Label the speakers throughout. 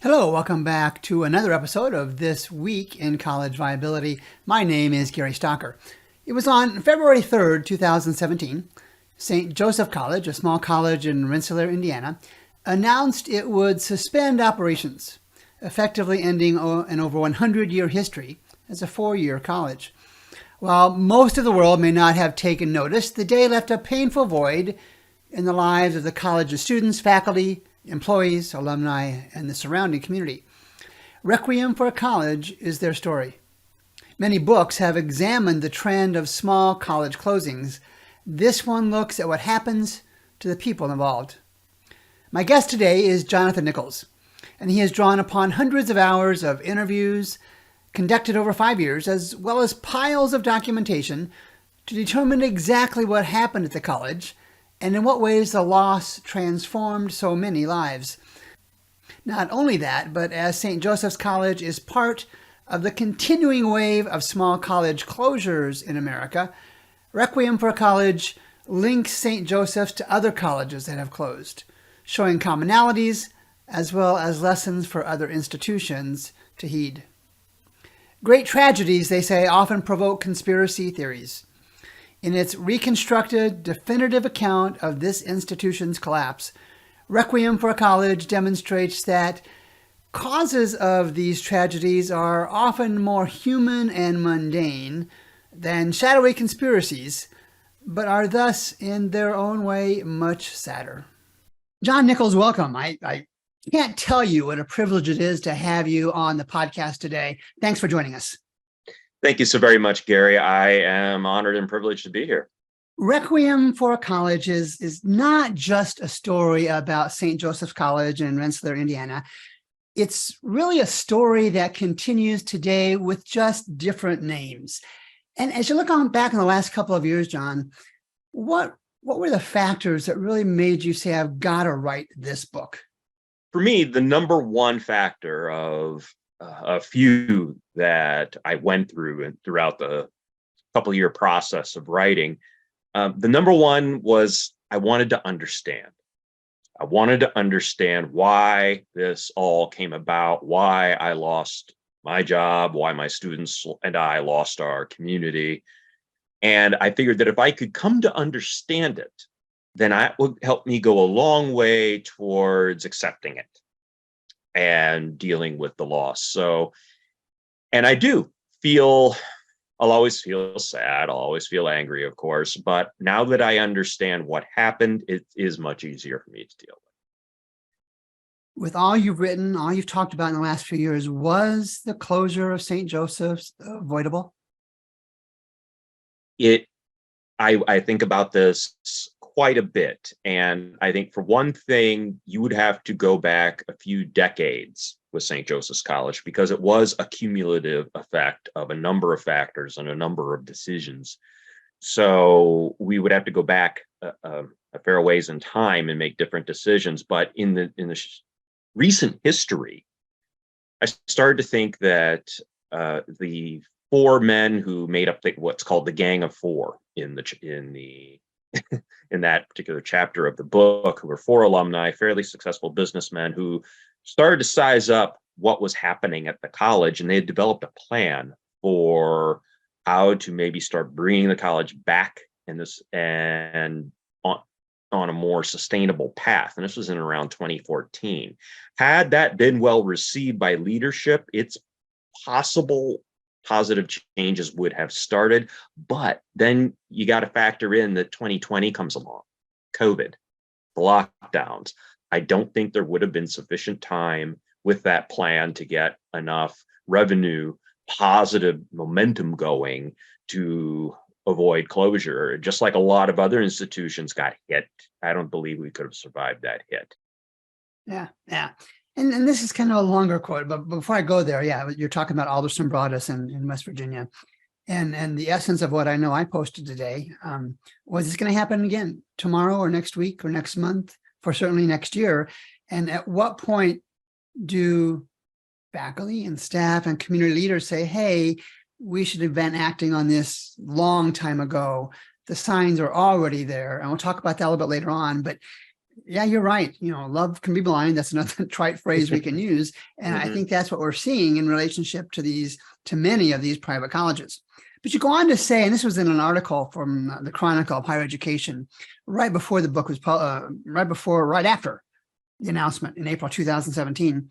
Speaker 1: Hello, welcome back to another episode of This Week in College Viability. My name is Gary Stocker. It was on February 3rd, 2017, St. Joseph College, a small college in Rennselaer, Indiana, announced it would suspend operations, effectively ending an over 100-year history as a four-year college. While most of the world may not have taken notice, the day left a painful void in the lives of the college's students, faculty, employees, alumni, and the surrounding community. Requiem for a College is their story. Many books have examined the trend of small college closings. This one looks at what happens to the people involved. My guest today is Jonathan Nichols, and he has drawn upon hundreds of hours of interviews conducted over 5 years, as well as piles of documentation to determine exactly what happened at the college and in what ways the loss transformed so many lives. Not only that, but as St. Joseph's College is part of the continuing wave of small college closures in America, Requiem for a College links St. Joseph's to other colleges that have closed, showing commonalities as well as lessons for other institutions to heed. Great tragedies, they say, often provoke conspiracy theories. In its reconstructed, definitive account of this institution's collapse, Requiem for a College demonstrates that causes of these tragedies are often more human and mundane than shadowy conspiracies, but are thus, in their own way, much sadder. John Nichols, welcome. I can't tell you what a privilege it is to have you on the podcast today. Thanks for joining us.
Speaker 2: Thank you so very much, Gary. I am honored and privileged to be here.
Speaker 1: Requiem for a College is not just a story about St. Joseph's College in Rennselaer, Indiana. It's really a story that continues today with just different names. And as you look on back in the last couple of years, John, what were the factors that really made you say, I've got to write this book?
Speaker 2: For me, the number one factor of a few that I went through and throughout the couple-year process of writing, the number one was I wanted to understand. I wanted to understand why this all came about, why I lost my job, why my students and I lost our community. And I figured that if I could come to understand it, then that would help me go a long way towards accepting it and dealing with the loss. So, and I do feel, I'll always feel sad, I'll always feel angry, of course, but now that I understand what happened, it is much easier for me to deal with.
Speaker 1: With all you've written, all you've talked about in the last few years, was the closure of St. Joseph's avoidable?
Speaker 2: I think about this quite a bit. And I think for one thing, you would have to go back a few decades with St. Joseph's College because it was a cumulative effect of a number of factors and a number of decisions. So we would have to go back a fair ways in time and make different decisions. But in the recent history, I started to think that the four men who made up what's called the Gang of Four in that particular chapter of the book, who were four alumni, fairly successful businessmen who started to size up what was happening at the college, and they had developed a plan for how to maybe start bringing the college back on a more sustainable path. And this was in around 2014. Had that been well received by leadership, it's possible positive changes would have started, but then you got to factor in that 2020 comes along, COVID, the lockdowns. I don't think there would have been sufficient time with that plan to get enough revenue, positive momentum going to avoid closure. Just like a lot of other institutions got hit, I don't believe we could have survived that hit.
Speaker 1: Yeah. And this is kind of a longer quote, but before I go there, you're talking about Alderson Broaddus in West Virginia. And the essence of what I know I posted today was this going to happen again tomorrow or next week or next month, for certainly next year. And at what point do faculty and staff and community leaders say, hey, we should have been acting on this long time ago? The signs are already there. And we'll talk about that a little bit later on. But Yeah, you're right. Love can be blind. That's another trite phrase we can use. And I
Speaker 2: Hmm.
Speaker 1: think that's what we're seeing in relationship to many of these private colleges. But you go on to say, and this was in an article from the Chronicle of Higher Education, right before the book was, right after the announcement in April 2017.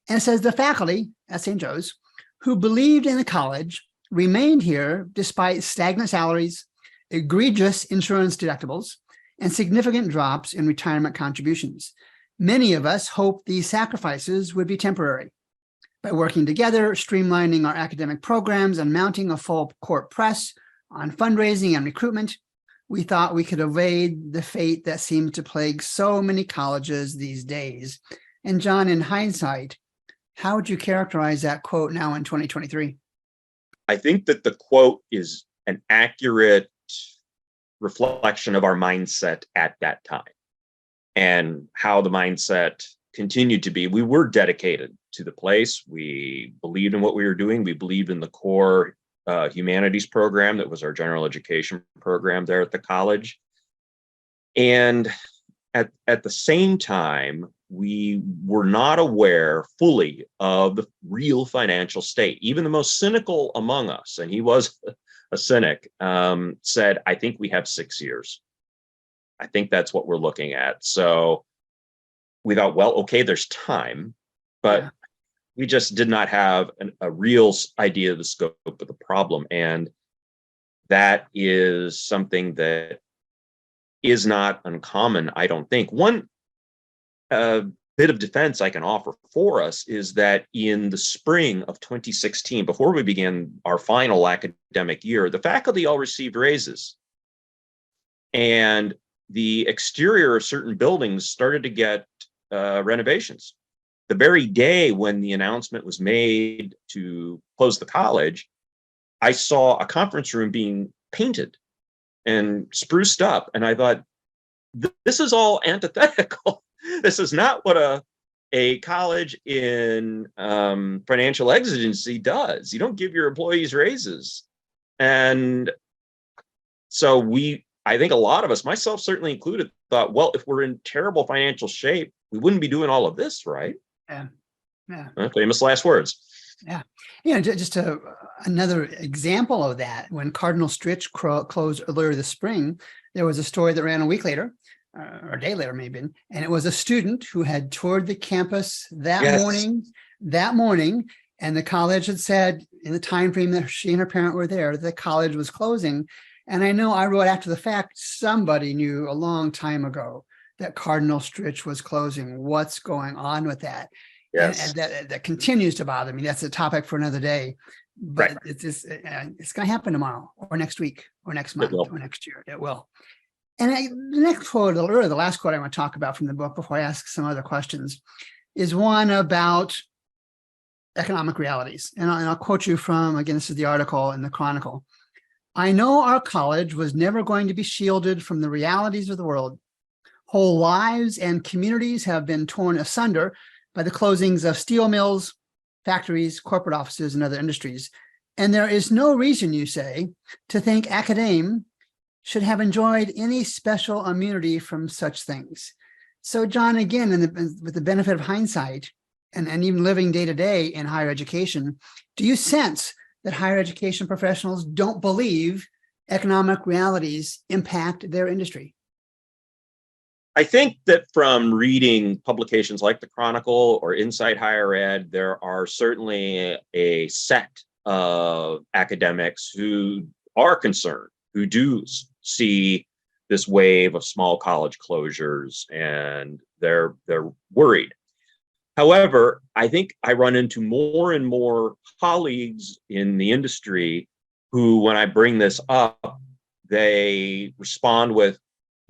Speaker 1: And it says the faculty at St. Joe's who believed in the college remained here despite stagnant salaries, egregious insurance deductibles, and significant drops in retirement contributions. Many of us hoped these sacrifices would be temporary. By working together, streamlining our academic programs, and mounting a full court press on fundraising and recruitment, we thought we could evade the fate that seems to plague so many colleges these days. And John, in hindsight, how would you characterize that quote now in 2023?
Speaker 2: I think that the quote is an accurate reflection of our mindset at that time and how the mindset continued to be. We were dedicated to the place. We believed in what we were doing. We believed in the core humanities program that was our general education program there at the college. And at the same time, we were not aware fully of the real financial state. Even the most cynical among us, and he was a cynic, said, I think we have 6 years. I think that's what we're looking at. So we thought, well, okay, there's time, but
Speaker 1: Yeah.
Speaker 2: we just did not have a real idea of the scope of the problem. And that is something that is not uncommon, I don't think. One bit of defense I can offer for us is that in the spring of 2016, before we began our final academic year, the faculty all received raises. And the exterior of certain buildings started to get renovations. The very day when the announcement was made to close the college, I saw a conference room being painted and spruced up. And I thought, this is all antithetical. This is not what a college in financial exigency does. You don't give your employees raises. And so I think a lot of us, myself certainly included, thought, well, if we're in terrible financial shape, we wouldn't be doing all of this, right?
Speaker 1: Yeah. Yeah.
Speaker 2: Famous last words.
Speaker 1: Yeah. Just another example of that, when Cardinal Stritch closed earlier this spring, there was a story that ran a week later, or a day later maybe, and it was a student who had toured the campus that
Speaker 2: Yes.
Speaker 1: morning, and the college had said in the time frame that she and her parent were there, that the college was closing. And I know I wrote after the fact, somebody knew a long time ago that Cardinal Stritch was closing. What's going on with that?
Speaker 2: Yes.
Speaker 1: And that continues to bother me. That's a topic for another day, but
Speaker 2: Right.
Speaker 1: it's going to happen tomorrow or next week or next
Speaker 2: It
Speaker 1: month
Speaker 2: will.
Speaker 1: or next year. It will. And the next quote, or the last quote I want to talk about from the book before I ask some other questions, is one about economic realities. And I'll quote you from, again, this is the article in the Chronicle. I know our college was never going to be shielded from the realities of the world. Whole lives and communities have been torn asunder by the closings of steel mills, factories, corporate offices, and other industries. And there is no reason, you say, to think academe should have enjoyed any special immunity from such things. So, John, again, with the benefit of hindsight and even living day to day in higher education, do you sense that higher education professionals don't believe economic realities impact their industry?
Speaker 2: I think that from reading publications like the Chronicle or Inside Higher Ed, there are certainly a set of academics who are concerned, who do see this wave of small college closures, and they're worried. However, I think I run into more and more colleagues in the industry who, when I bring this up, they respond with,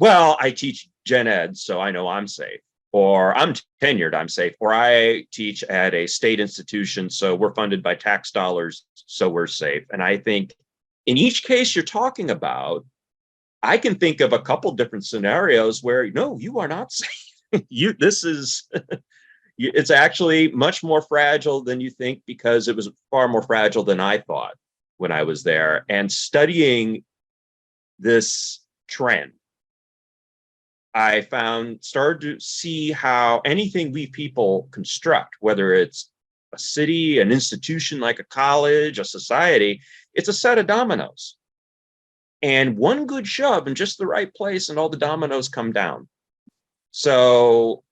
Speaker 2: well, I teach gen ed, so I know I'm safe, or I'm tenured, I'm safe, or I teach at a state institution, so we're funded by tax dollars, so we're safe. And I think in each case you're talking about, I can think of a couple different scenarios where, no, you are not safe. It's actually much more fragile than you think, because it was far more fragile than I thought when I was there. And studying this trend, I started to see how anything we people construct, whether it's a city, an institution like a college, a society, it's a set of dominoes. And one good shove in just the right place, and all the dominoes come down. So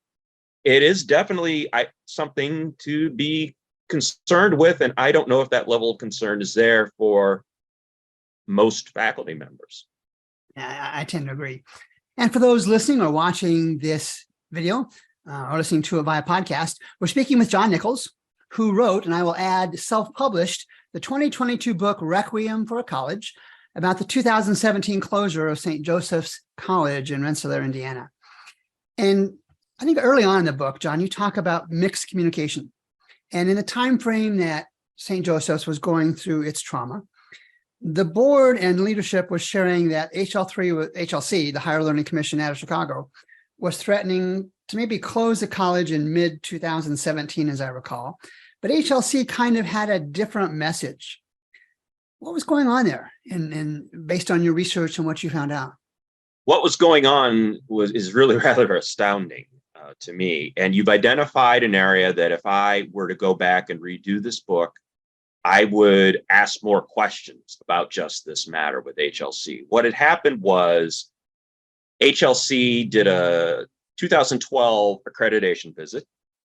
Speaker 2: it is definitely something to be concerned with, and I don't know if that level of concern is there for most faculty members.
Speaker 1: I tend to agree. And for those listening or watching this video or listening to it via podcast, we're speaking with John Nichols, who wrote, and I will add, self-published, the 2022 book Requiem for a College, about the 2017 closure of St. Joseph's College in Rennselaer, Indiana. And I think early on in the book, John, you talk about mixed communication. And in the time frame that St. Joseph's was going through its trauma, the board and leadership was sharing that HLC, the Higher Learning Commission out of Chicago, was threatening to maybe close the college in mid-2017, as I recall. But HLC kind of had a different message. What was going on there, and based on your research and what you found out?
Speaker 2: What was going on is really rather astounding to me. And you've identified an area that if I were to go back and redo this book, I would ask more questions about just this matter with HLC. What had happened was HLC did a 2012 accreditation visit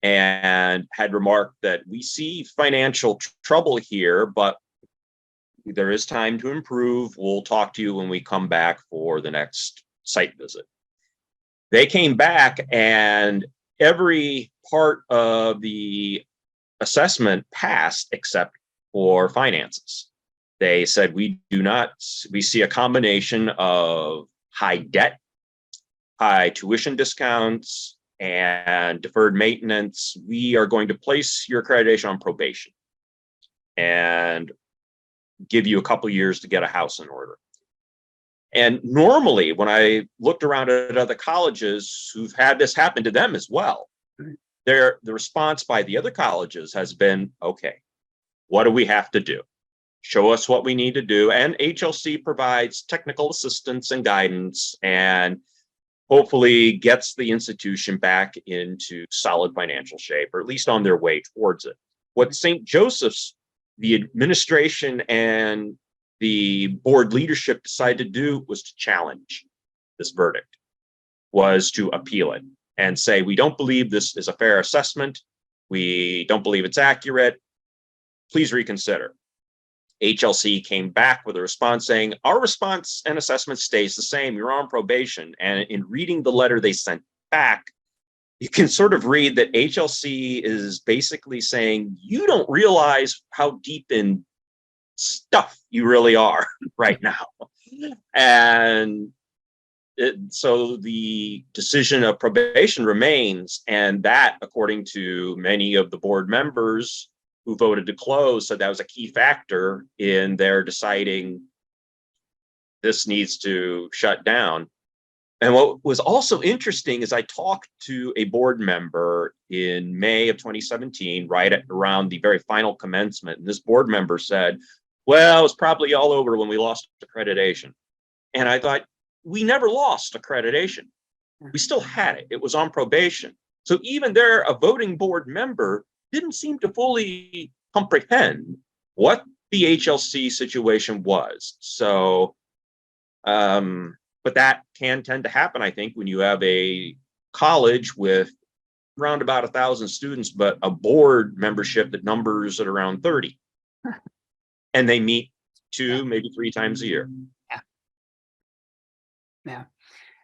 Speaker 2: and had remarked that we see financial trouble here, but there is time to improve. We'll talk to you when we come back for the next site visit. They came back and every part of the assessment passed except for finances. They said, we see a combination of high debt, high tuition discounts, and deferred maintenance. We are going to place your accreditation on probation and give you a couple years to get a house in order. And normally, when I looked around at other colleges who've had this happen to them as well, the response by the other colleges has been, okay, what do we have to do? Show us what we need to do. And HLC provides technical assistance and guidance and hopefully gets the institution back into solid financial shape, or at least on their way towards it. What St. Joseph's, the administration and the board leadership decided to do was to challenge this verdict, was to appeal it and say, we don't believe this is a fair assessment. We don't believe it's accurate. Please reconsider. HLC came back with a response saying, our response and assessment stays the same. You're on probation. And in reading the letter they sent back, you can sort of read that HLC is basically saying, you don't realize how deep in stuff you really are right now. And so the decision of probation remains. And that, according to many of the board members who voted to close, said that was a key factor in their deciding this needs to shut down. And what was also interesting is I talked to a board member in May of 2017, right around the very final commencement. And this board member said, well, it was probably all over when we lost accreditation. And I thought, we never lost accreditation. We still had it. It was on probation. So even there, a voting board member didn't seem to fully comprehend what the HLC situation was. So, but that can tend to happen, I think, when you have a college with around about 1,000 students, but a board membership that numbers at around 30. And they meet 2, maybe 3 times a year.
Speaker 1: Yeah.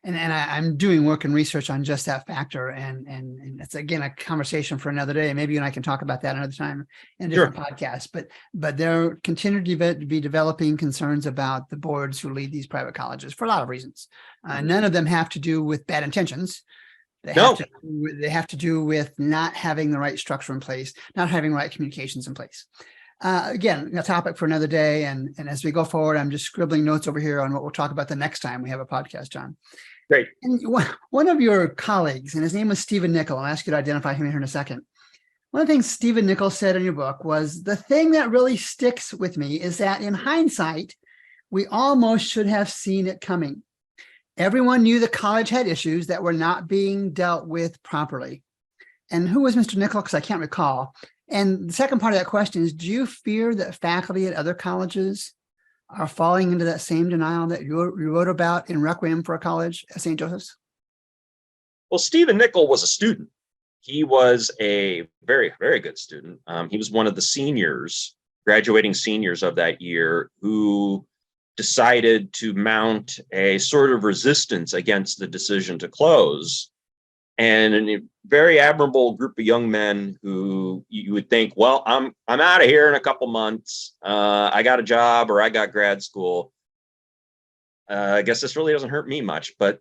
Speaker 1: And I'm doing work and research on just that factor. And it's, again, a conversation for another day. Maybe you and I can talk about that another time in a different podcast. But there continue to be developing concerns about the boards who lead these private colleges for a lot of reasons. None of them have to do with bad intentions. They have to do with not having the right structure in place, not having the right communications in place. Again, a topic for another day. And as we go forward, I'm just scribbling notes over here on what we'll talk about the next time we have a podcast, John.
Speaker 2: Great.
Speaker 1: And one of your colleagues, and his name was Stephen Nichols, I'll ask you to identify him here in a second. One of the things Stephen Nichols said in your book was, the thing that really sticks with me is that in hindsight, we almost should have seen it coming. Everyone knew the college had issues that were not being dealt with properly. And who was Mr. Nichols? Because I can't recall. And the second part of that question is, do you fear that faculty at other colleges are falling into that same denial that you wrote about in Requiem for a College at St. Joseph's?
Speaker 2: Well, Stephen Nichols was a student. He was a very, very good student. He was one of the seniors, graduating seniors of that year, who decided to mount a sort of resistance against the decision to close. And a very admirable group of young men who you would think, well, I'm out of here in a couple months. I got a job or I got grad school. I guess this really doesn't hurt me much, but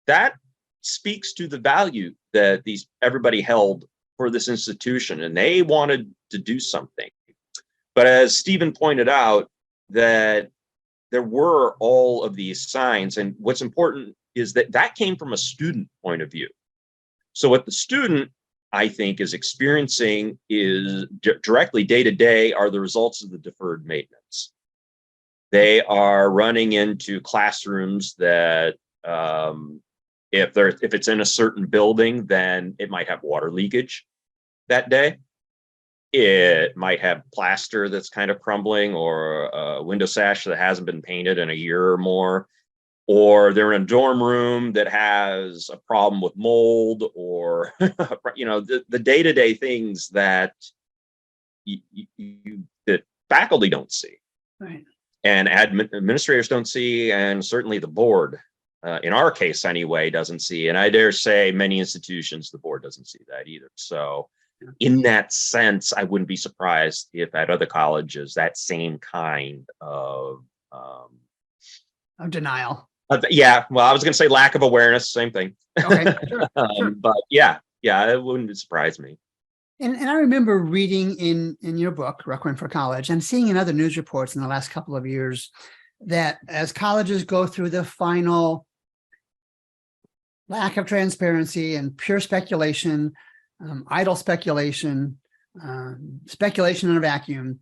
Speaker 2: that speaks to the value that everybody held for this institution, and they wanted to do something. But as Stephen pointed out, that there were all of these signs, and what's important is that came from a student point of view. So what the student, I think, is experiencing is directly day to day are the results of the deferred maintenance. They are running into classrooms that if it's in a certain building, then it might have water leakage that day. It might have plaster that's kind of crumbling, or a window sash that hasn't been painted in a year or more. Or they're in a dorm room that has a problem with mold, or the day-to-day things that that faculty don't see,
Speaker 1: Right.
Speaker 2: and administrators don't see, and certainly the board, in our case anyway, doesn't see. And I dare say many institutions, the board doesn't see that either. So in that sense, I wouldn't be surprised if at other colleges that same kind of
Speaker 1: denial.
Speaker 2: Yeah, well, I was going to say lack of awareness, same thing.
Speaker 1: Okay, sure, sure.
Speaker 2: But yeah, it wouldn't surprise me.
Speaker 1: And I remember reading in your book, Requiem for College, and seeing in other news reports in the last couple of years that as colleges go through the final lack of transparency and pure speculation, idle speculation, speculation in a vacuum,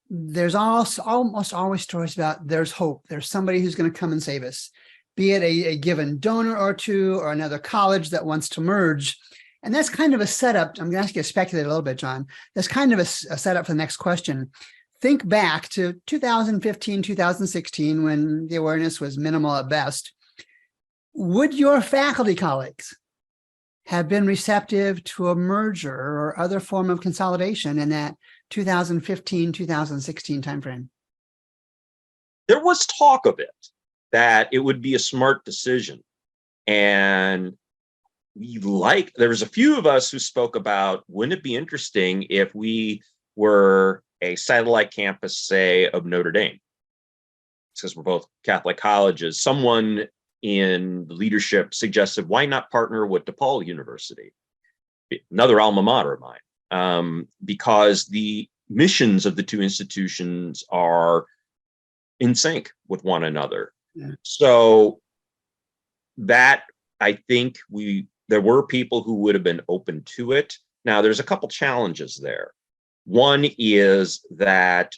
Speaker 1: there's almost always stories about there's hope. There's somebody who's going to come and save us, be it a given donor or two or another college that wants to merge. And that's kind of a setup. I'm going to ask you to speculate a little bit, John. That's kind of a setup for the next question. Think back to 2015, 2016, when the awareness was minimal at best. Would your faculty colleagues have been receptive to a merger or other form of consolidation in that 2015, 2016 timeframe?
Speaker 2: There was talk of it, that it would be a smart decision. And there was a few of us who spoke about, wouldn't it be interesting if we were a satellite campus, say, of Notre Dame? Because we're both Catholic colleges. Someone in the leadership suggested, why not partner with DePaul University, another alma mater of mine, because the missions of the two institutions are in sync with one another. Yeah. So that, I think there were people who would have been open to it. Now, there's a couple challenges there. One is that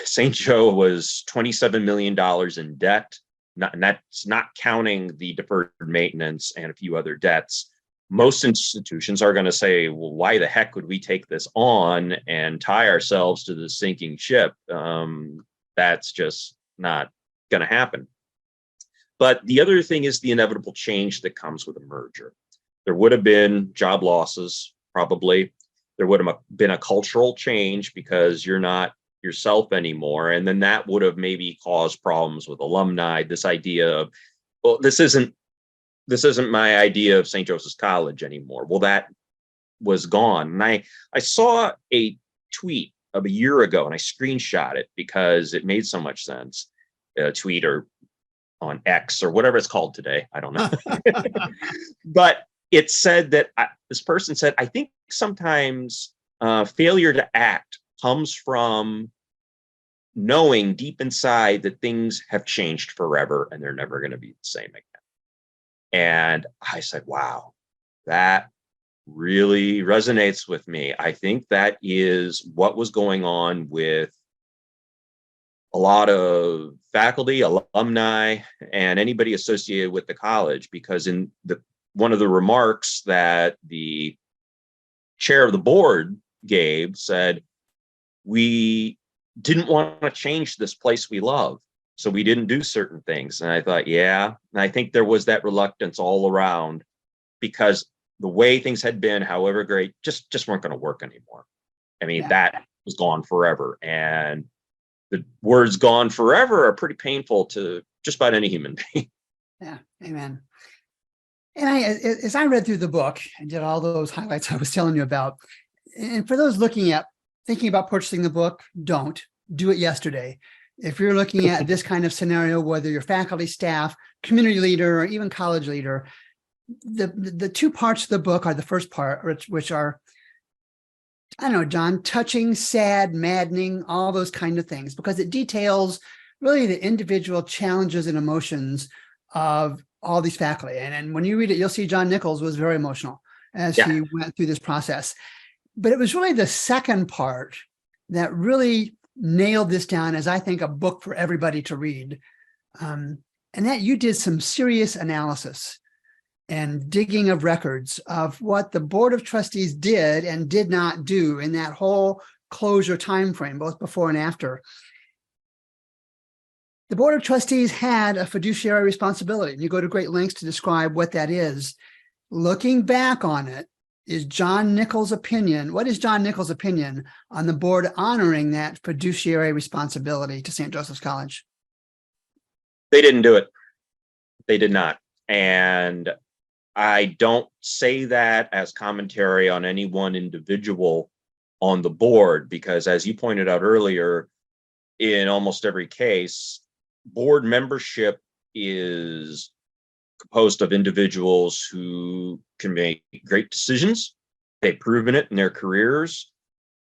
Speaker 2: St. Joe was $27 million in debt, and that's not counting the deferred maintenance and a few other debts. Most institutions are going to say, well, why the heck would we take this on and tie ourselves to the sinking ship? That's just not going to happen. But the other thing is the inevitable change that comes with a merger. There would have been job losses, probably. There would have been a cultural change because you're not yourself anymore. And then that would have maybe caused problems with alumni. This idea of, well, this isn't my idea of St. Joseph's College anymore. Well, that was gone. And I saw a tweet of a year ago, and I screenshot it because it made so much sense. A tweet or on X or whatever it's called today. I don't know. But it said that this person said, I think sometimes failure to act comes from knowing deep inside that things have changed forever and they're never going to be the same again. And I said, wow, that really resonates with me. I think that is what was going on with a lot of faculty, alumni, and anybody associated with the college, because in one of the remarks that the chair of the board gave said, we didn't want to change this place we love, so we didn't do certain things. And I thought, yeah, and I think there was that reluctance all around, because the way things had been, however great, just weren't going to work anymore. I mean, that was gone forever. And the words gone forever are pretty painful to just about any human being.
Speaker 1: Yeah, amen. And as I read through the book and did all those highlights I was telling you about, and for those thinking about purchasing the book, don't do it yesterday. If you're looking at this kind of scenario, whether you're faculty, staff, community leader, or even college leader, the two parts of the book are the first part, which are, I don't know, John, touching, sad, maddening, all those kind of things, because it details really the individual challenges and emotions of all these faculty. And when you read it, you'll see John Nichols was very emotional as he went through this process. But it was really the second part that really nailed this down as, I think, a book for everybody to read. And that you did some serious analysis and digging of records of what the Board of Trustees did and did not do in that whole closure timeframe, both before and after. The Board of Trustees had a fiduciary responsibility, and you go to great lengths to describe what that is. Looking back on it, is John Nichols' opinion, what is John Nichols' opinion on the board honoring that fiduciary responsibility to St. Joseph's College?
Speaker 2: They didn't do it. They did not. And I don't say that as commentary on any one individual on the board, because as you pointed out earlier, in almost every case, board membership is composed of individuals who can make great decisions. They've proven it in their careers.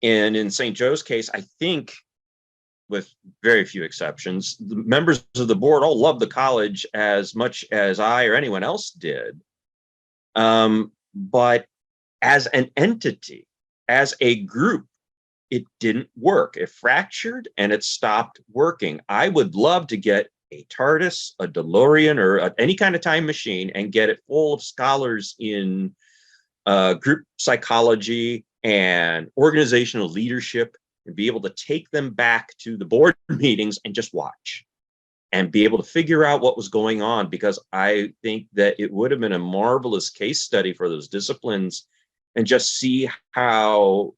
Speaker 2: And in St. Joe's case, I think, with very few exceptions, the members of the board all love the college as much as I or anyone else did. But as an entity, as a group, it didn't work. It fractured and it stopped working. I would love to get a TARDIS, a DeLorean, or any kind of time machine and get it full of scholars in group psychology and organizational leadership, and be able to take them back to the board meetings and just watch and be able to figure out what was going on, because I think that it would have been a marvelous case study for those disciplines, and just see how,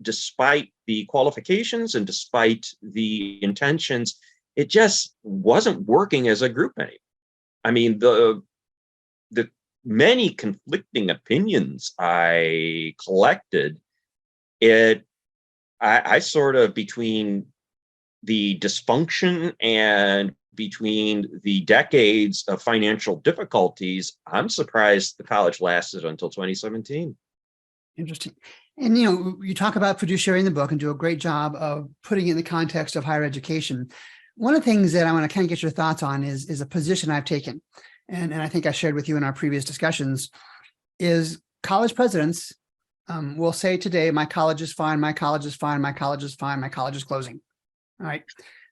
Speaker 2: despite the qualifications and despite the intentions, it just wasn't working as a group anymore. I mean, the many conflicting opinions I collected, I sort of, between the dysfunction and between the decades of financial difficulties, I'm surprised the college lasted until 2017.
Speaker 1: Interesting. And, you talk about fiduciary in the book and do a great job of putting it in the context of higher education. One of the things that I want to kind of get your thoughts on is a position I've taken, and I think I shared with you in our previous discussions, is college presidents will say today, my college is fine, my college is fine, my college is fine, my college is closing. All right.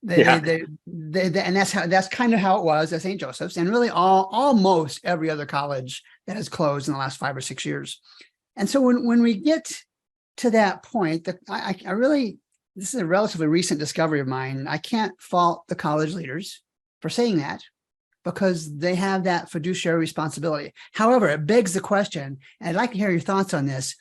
Speaker 1: And that's kind of how it was at St. Joseph's, and really almost every other college that has closed in the last 5 or 6 years. And so when we get to that point, I really, this is a relatively recent discovery of mine. I can't fault the college leaders for saying that, because they have that fiduciary responsibility. However, it begs the question, and I'd like to hear your thoughts on this.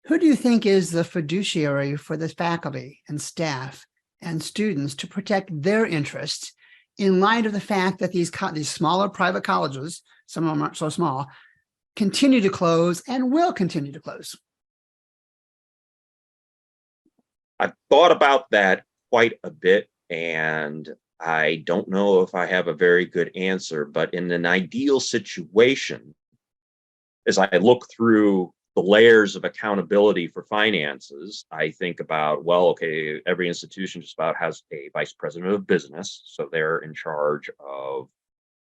Speaker 1: Who do you think is the fiduciary for the faculty and staff and students to protect their interests in light of the fact that these smaller private colleges, some of them aren't so small, continue to close and will continue to close?
Speaker 2: I've thought about that quite a bit, and I don't know if I have a very good answer. But in an ideal situation, as I look through the layers of accountability for finances, I think about, well, okay, every institution just about has a vice president of business, so they're in charge of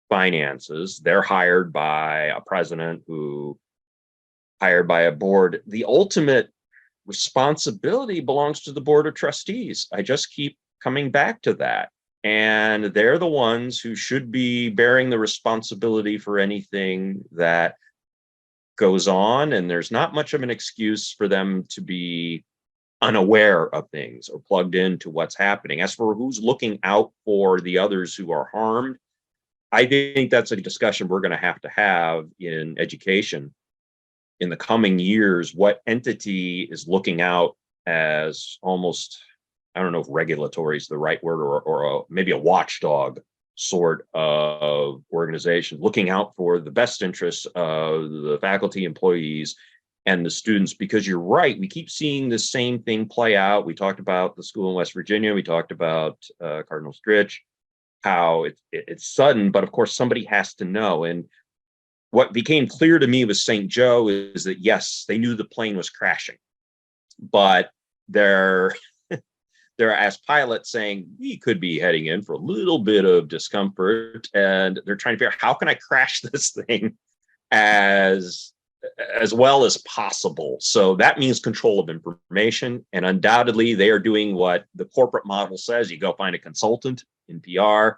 Speaker 2: finances. They're hired by a president who hired by a board. The ultimate responsibility belongs to the board of trustees. I just keep coming back to that. And they're the ones who should be bearing the responsibility for anything that goes on. And there's not much of an excuse for them to be unaware of things or plugged into what's happening. As for who's looking out for the others who are harmed, I think that's a discussion we're going to have in education in the coming years. What entity is looking out as almost, I don't know if regulatory is the right word, or maybe a watchdog sort of organization looking out for the best interests of the faculty, employees, and the students. Because you're right, we keep seeing the same thing play out. We talked about the school in West Virginia. We talked about Cardinal Stritch, how it's sudden, but of course somebody has to know. And what became clear to me with St. Joe is that, yes, they knew the plane was crashing, but they're as pilots saying, we could be heading in for a little bit of discomfort, and they're trying to figure out, how can I crash this thing as well as possible? So that means control of information, and undoubtedly they are doing what the corporate model says. You go find a consultant in PR,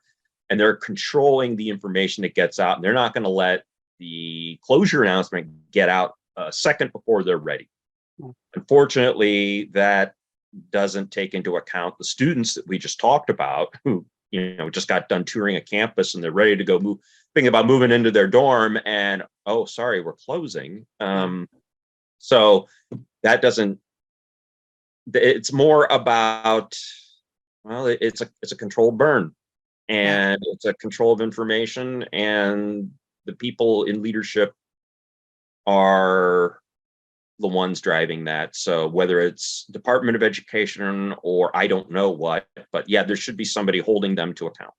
Speaker 2: and they're controlling the information that gets out, and they're not going to let the closure announcement get out a second before they're ready. Unfortunately, that doesn't take into account the students that we just talked about, who just got done touring a campus and they're ready to go thinking about moving into their dorm, and oh, sorry, we're closing. So that doesn't. It's more about, well, it's a controlled burn, and it's a control of information, and the people in leadership are the ones driving that. So whether it's Department of Education or I don't know what, but yeah, there should be somebody holding them to account.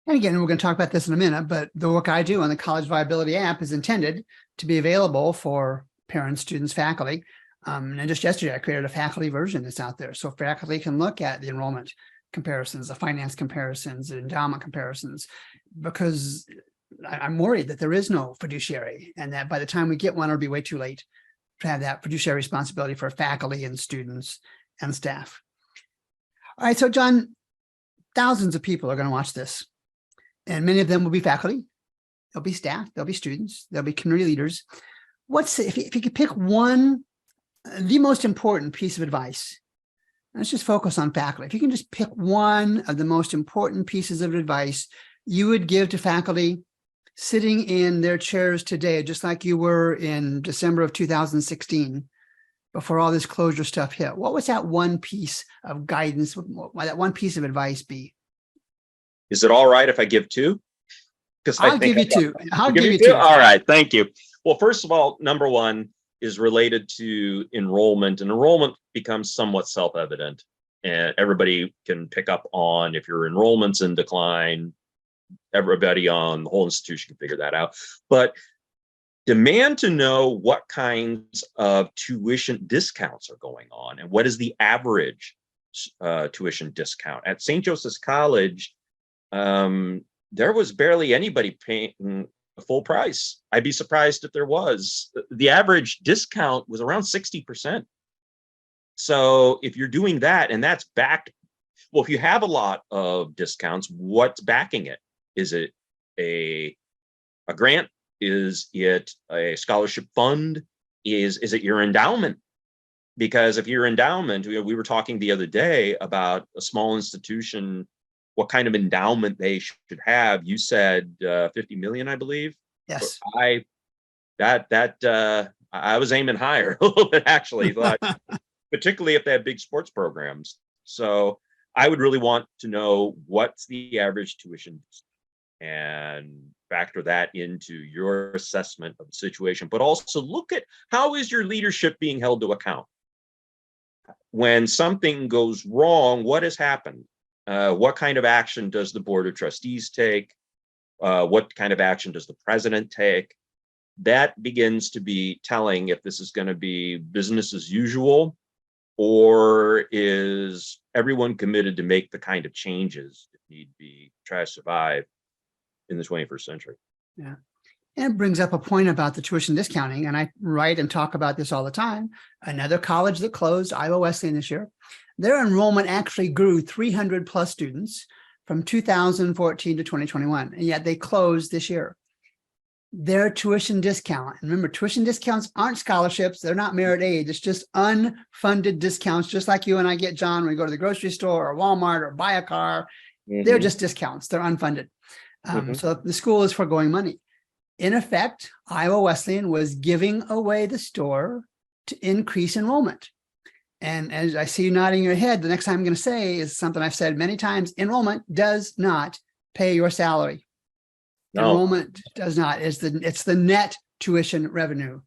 Speaker 1: And again, we're going to talk about this in a minute, but the work I do on the College Viability app is intended to be available for parents, students, faculty. And just yesterday, I created a faculty version that's out there. So faculty can look at the enrollment comparisons, the finance comparisons, the endowment comparisons, because I'm worried that there is no fiduciary, and that by the time we get one, it'll be way too late to have that fiduciary responsibility for faculty and students and staff. All right, so John, thousands of people are going to watch this, and many of them will be faculty, there'll be staff, there'll be students, there'll be community leaders. If you could pick one, the most important piece of advice, let's just focus on faculty. If you can just pick one of the most important pieces of advice you would give to faculty sitting in their chairs today, just like you were in December of 2016, before all this closure stuff hit, what was that one piece of guidance, that one piece of advice be?
Speaker 2: Is it all right if I give two? Because
Speaker 1: I'll give you two. I'll give you two.
Speaker 2: All right, thank you. Well, first of all, number one is related to enrollment, and enrollment becomes somewhat self-evident, and everybody can pick up on if your enrollment's in decline. Everybody on the whole institution can figure that out. But demand to know what kinds of tuition discounts are going on, and what is the average tuition discount. At St. Joseph's College, there was barely anybody paying a full price. I'd be surprised if there was. The average discount was around 60%. So if you're doing that, and that's backed, well, if you have a lot of discounts, what's backing it? Is it a grant? Is it a scholarship fund? Is it your endowment? Because if your endowment, we were talking the other day about a small institution, what kind of endowment they should have. You said 50 million, I believe.
Speaker 1: Yes.
Speaker 2: I was aiming higher a little bit, actually, but particularly if they have big sports programs. So I would really want to know what's the average tuition and factor that into your assessment of the situation, but also look at how is your leadership being held to account. When something goes wrong, what has happened? What kind of action does the Board of Trustees take? What kind of action does the president take? That begins to be telling if this is going to be business as usual, or is everyone committed to make the kind of changes that need be to try to survive in the 21st century.
Speaker 1: Yeah. And it brings up a point about the tuition discounting. And I write and talk about this all the time. Another college that closed, Iowa Wesleyan, this year, their enrollment actually grew 300 plus students from 2014 to 2021, and yet they closed this year. Their tuition discount, and remember, tuition discounts aren't scholarships, they're not merit aid, it's just unfunded discounts, just like you and I get, John, when we go to the grocery store or Walmart or buy a car. They're just discounts, they're unfunded. So the school is foregoing money. In effect, Iowa Wesleyan was giving away the store to increase enrollment. And as I see you nodding your head, the next time I'm going to say is something I've said many times: enrollment does not pay your salary. No. Enrollment does not. It's the net tuition revenue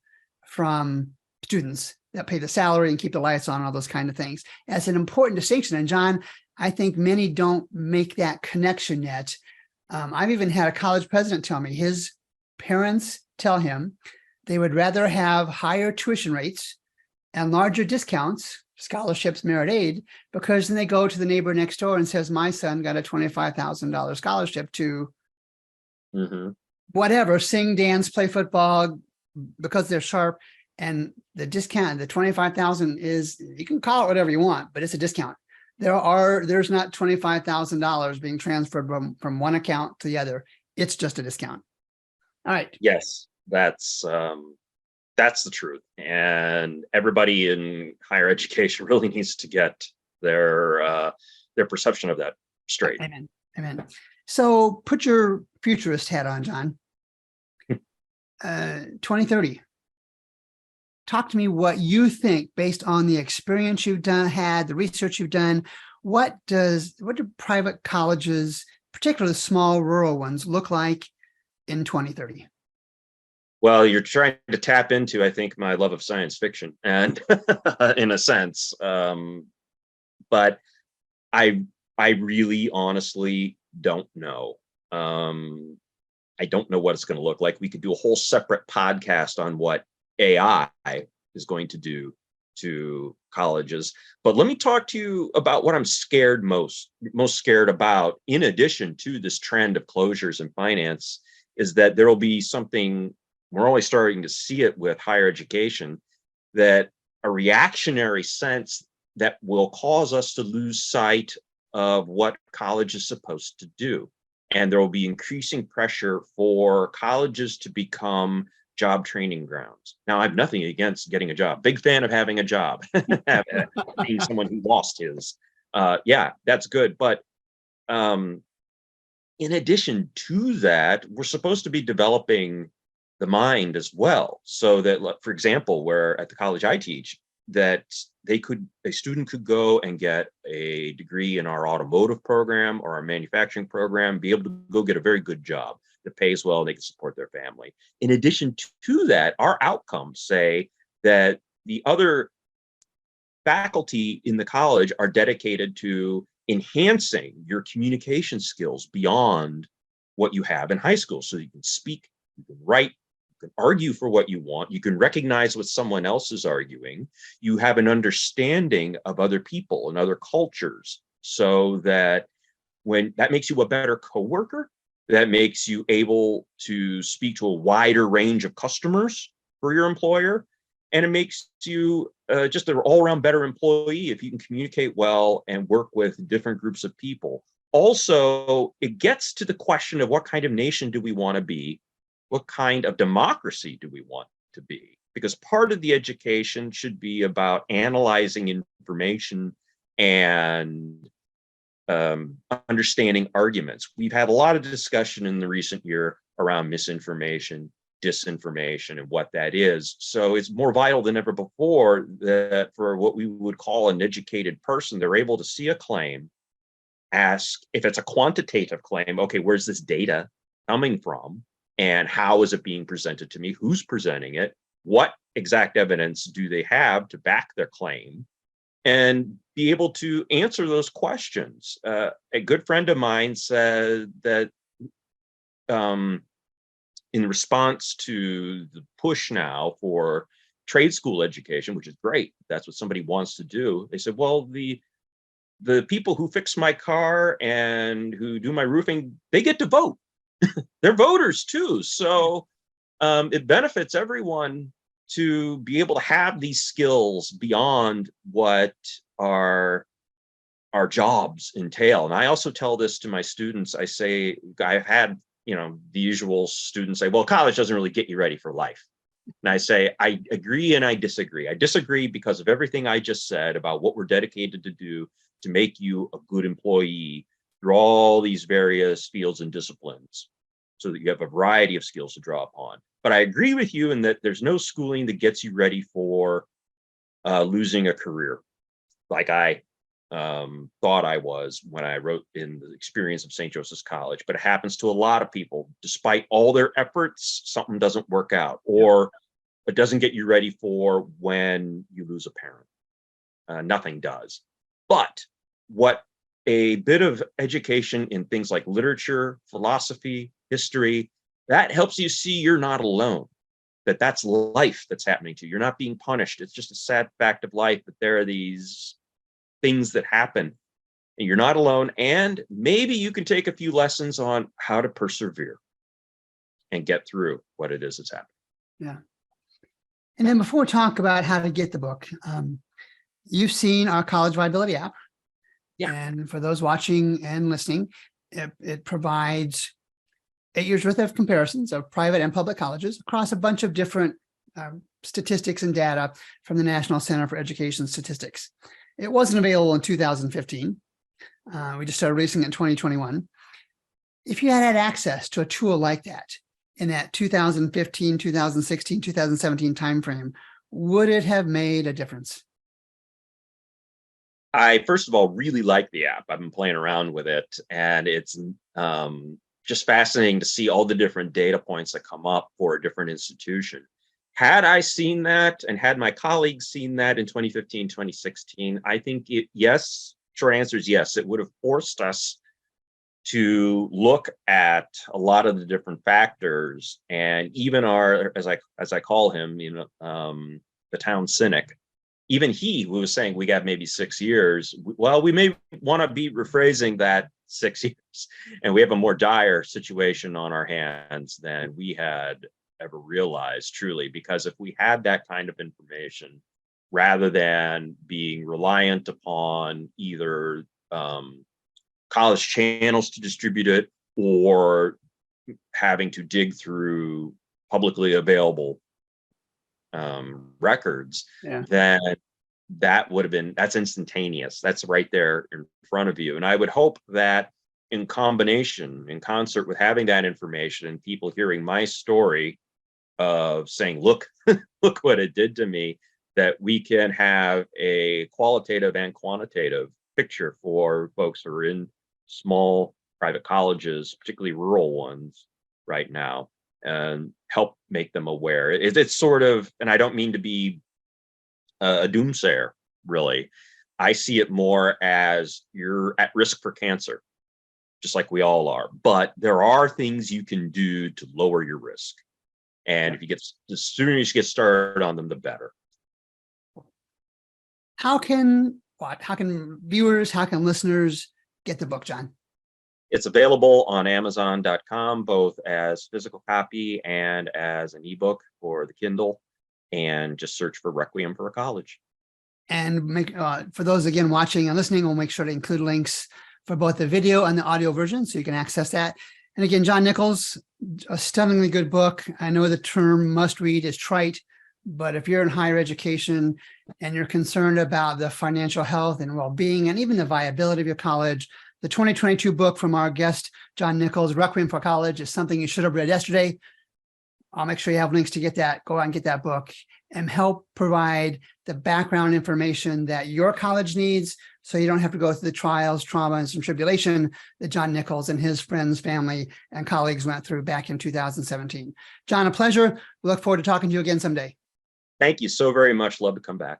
Speaker 1: from students that pay the salary and keep the lights on, all those kind of things. That's an important distinction. And John, I think many don't make that connection yet. I've even had a college president tell me his parents tell him they would rather have higher tuition rates and larger discounts, scholarships, merit aid, because then they go to the neighbor next door and says, my son got a $25,000 scholarship to whatever, sing, dance, play football, because they're sharp. And the discount, the 25,000 is, you can call it whatever you want, but it's a discount. There's not $25,000 being transferred from one account to the other. It's just a discount. All right.
Speaker 2: Yes, that's the truth. And everybody in higher education really needs to get their perception of that straight.
Speaker 1: Amen. Amen. So put your futurist hat on, John. 2030. Talk to me what you think based on the experience you've had, the research you've done. What do private colleges, particularly the small rural ones, look like in 2030?
Speaker 2: Well, you're trying to tap into, I think, my love of science fiction, and in a sense, but I really honestly don't know. I don't know what it's going to look like. We could do a whole separate podcast on what AI is going to do to colleges. But let me talk to you about what I'm most scared about, in addition to this trend of closures in finance, is that there will be something, we're only starting to see it with higher education, that a reactionary sense that will cause us to lose sight of what college is supposed to do. And there will be increasing pressure for colleges to become job training grounds. Now, I have nothing against getting a job. Big fan of having a job, being someone who lost his. Yeah, that's good. But in addition to that, we're supposed to be developing the mind as well. So that, for example, where at the college I teach, that a student could go and get a degree in our automotive program or our manufacturing program, be able to go get a very good job that pays well, and they can support their family. In addition to that, our outcomes say that the other faculty in the college are dedicated to enhancing your communication skills beyond what you have in high school. So you can speak, you can write, you can argue for what you want, you can recognize what someone else is arguing, you have an understanding of other people and other cultures, so that when that makes you a better coworker, that makes you able to speak to a wider range of customers for your employer, and it makes you just an all-around better employee if you can communicate well and work with different groups of people. Also, it gets to the question of what kind of nation do we want to be? What kind of democracy do we want to be? Because part of the education should be about analyzing information and understanding arguments. We've had a lot of discussion in the recent year around misinformation, disinformation, and what that is. So it's more vital than ever before that for what we would call an educated person, they're able to see a claim, ask if it's a quantitative claim, okay, where's this data coming from? And how is it being presented to me? Who's presenting it? What exact evidence do they have to back their claim? And be able to answer those questions. A good friend of mine said that in response to the push now for trade school education, which is great, that's what somebody wants to do, they said, well, the people who fix my car and who do my roofing, they get to vote. They're voters too. So it benefits everyone to be able to have these skills beyond what are our jobs entail. And I also tell this to my students. I say, I've had, the usual students say, well, college doesn't really get you ready for life. And I say, I agree and I disagree. I disagree because of everything I just said about what we're dedicated to do to make you a good employee through all these various fields and disciplines, so that you have a variety of skills to draw upon. But I agree with you in that there's no schooling that gets you ready for losing a career like I thought I was when I wrote in the experience of St. Joseph's College. But it happens to a lot of people. Despite all their efforts, something doesn't work out, or it doesn't get you ready for when you lose a parent. Nothing does. But what a bit of education in things like literature, philosophy, history, that helps you see you're not alone, that that's life that's happening to you. You're not being punished. It's just a sad fact of life that there are these things that happen and you're not alone. And maybe you can take a few lessons on how to persevere and get through what it is that's happening.
Speaker 1: Yeah. And then before we talk about how to get the book, you've seen our College Viability app.
Speaker 2: Yeah.
Speaker 1: And for those watching and listening, it provides 8 years worth of comparisons of private and public colleges across a bunch of different statistics and data from the National Center for Education Statistics. It wasn't available in 2015. We just started releasing it in 2021. If you had access to a tool like that in that 2015, 2016, 2017 timeframe, would it have made a difference?
Speaker 2: I, first of all, really like the app. I've been playing around with it, and it's just fascinating to see all the different data points that come up for a different institution. Had I seen that, and had my colleagues seen that in 2015, 2016, I think yes, short answer is yes, it would have forced us to look at a lot of the different factors, and even our, as I call him, the town cynic, even he who was saying we got maybe 6 years, well, we may want to be rephrasing that 6 years, and we have a more dire situation on our hands than we had ever realized, truly, because if we had that kind of information, rather than being reliant upon either college channels to distribute it or having to dig through publicly available records, then that would have been, that's instantaneous. That's right there in front of you. And I would hope that in combination, in concert with having that information and people hearing my story of saying, look, look what it did to me, that we can have a qualitative and quantitative picture for folks who are in small private colleges, particularly rural ones right now, and help make them aware. It's sort of, and I don't mean to be a doomsayer, really. I see it more as you're at risk for cancer, just like we all are. But there are things you can do to lower your risk. And if you get, the sooner you get started on them, the better.
Speaker 1: How can viewers, how can listeners get the book, John?
Speaker 2: It's available on Amazon.com, both as physical copy and as an ebook for the Kindle. And just search for Requiem for a College. And
Speaker 1: make for those again watching and listening, we'll make sure to include links for both the video and the audio version, so you can access that. And again, John Nichols, a stunningly good book. I know the term must read is trite, but if you're in higher education and you're concerned about the financial health and well-being and even the viability of your college, the 2022 book from our guest, John Nichols, Requiem for College, is something you should have read yesterday. I'll make sure you have links to get that. Go out and get that book and help provide the background information that your college needs, so you don't have to go through the trials, trauma, and some tribulation that John Nichols and his friends, family, and colleagues went through back in 2017. John, a pleasure. We look forward to talking to you again someday.
Speaker 2: Thank you so very much. Love to come back.